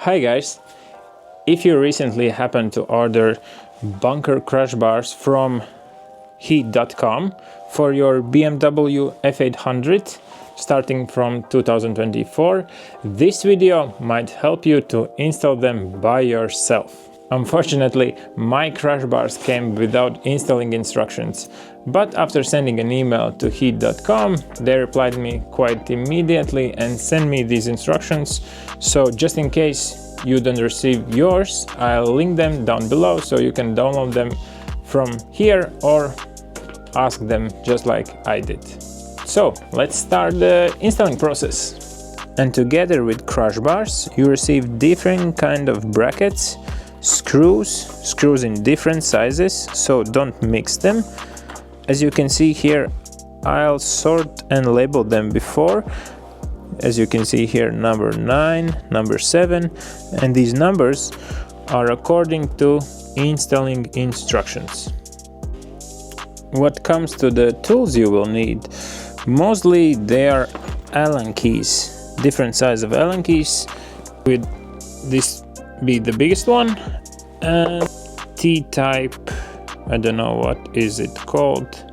Hi guys! If you recently happened to order bunker crash bars from heat.com for your BMW F800 starting from 2024, this video might help you to install them by yourself. Unfortunately, my crash bars came without installing instructions, but after sending an email to heat.com, they replied me quite immediately and sent me these instructions. So just in case you don't receive yours, I'll link them down below so you can download them from here or ask them just like I did. So let's start the installing process. And together with crash bars, you receive different kind of brackets, screws in different sizes, so don't mix them. As you can see here, I'll sort and label them before. As you can see here, number 9, number 7, and these numbers are according to installing instructions. What comes to the tools you will need, mostly they are Allen keys, different size of Allen keys, with this be the biggest one, and T-type, I don't know what is it called.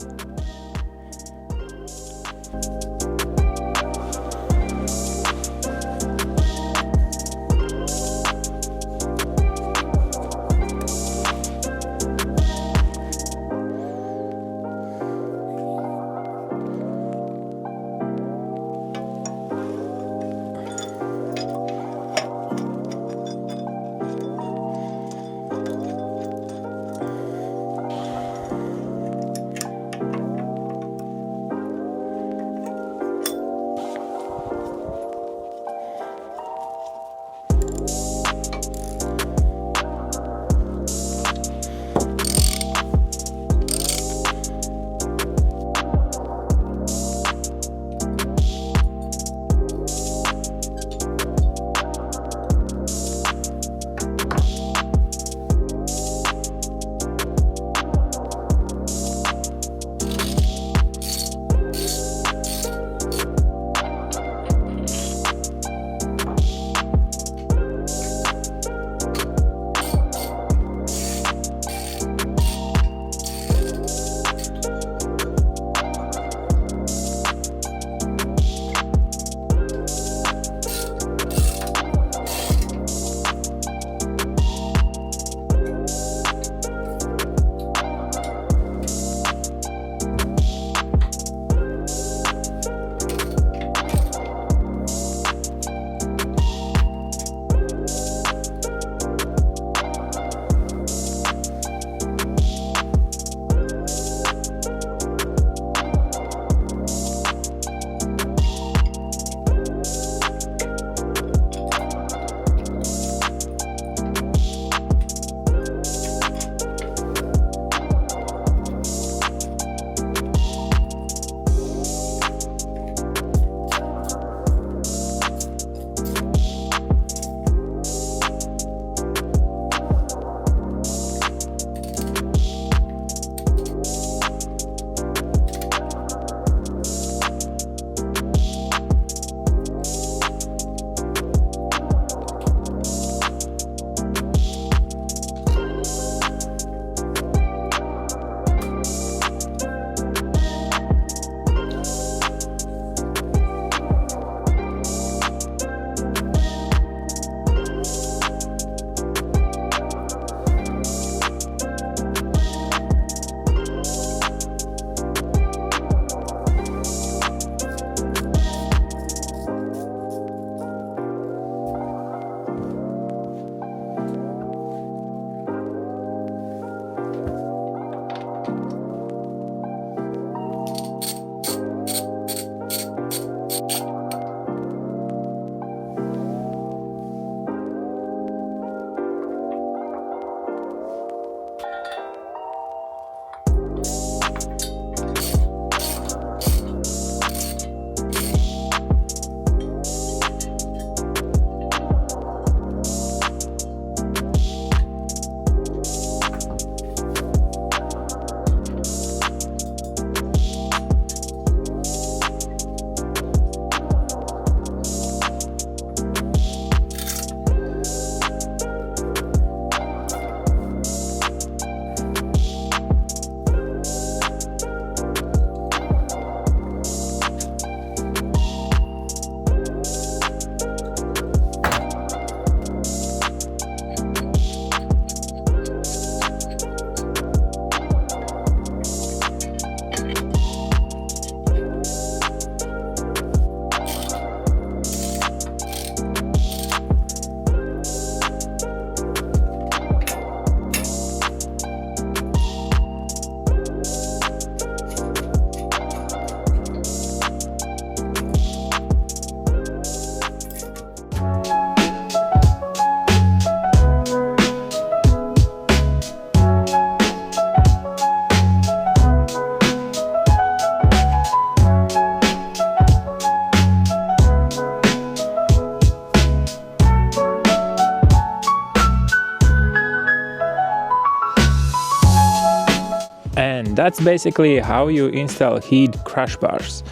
And that's basically how you install heat crash bars.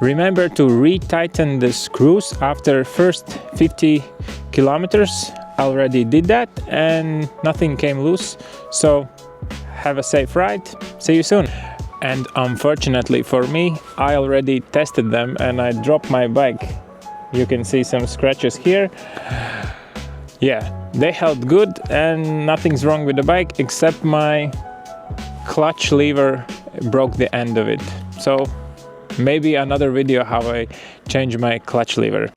Remember to retighten the screws after first 50 kilometers. I already did that and nothing came loose. So have a safe ride. See you soon. And unfortunately for me, I already tested them and I dropped my bike. You can see some scratches here. Yeah, they held good and nothing's wrong with the bike except my clutch lever broke the end of it. So maybe another video how I change my clutch lever.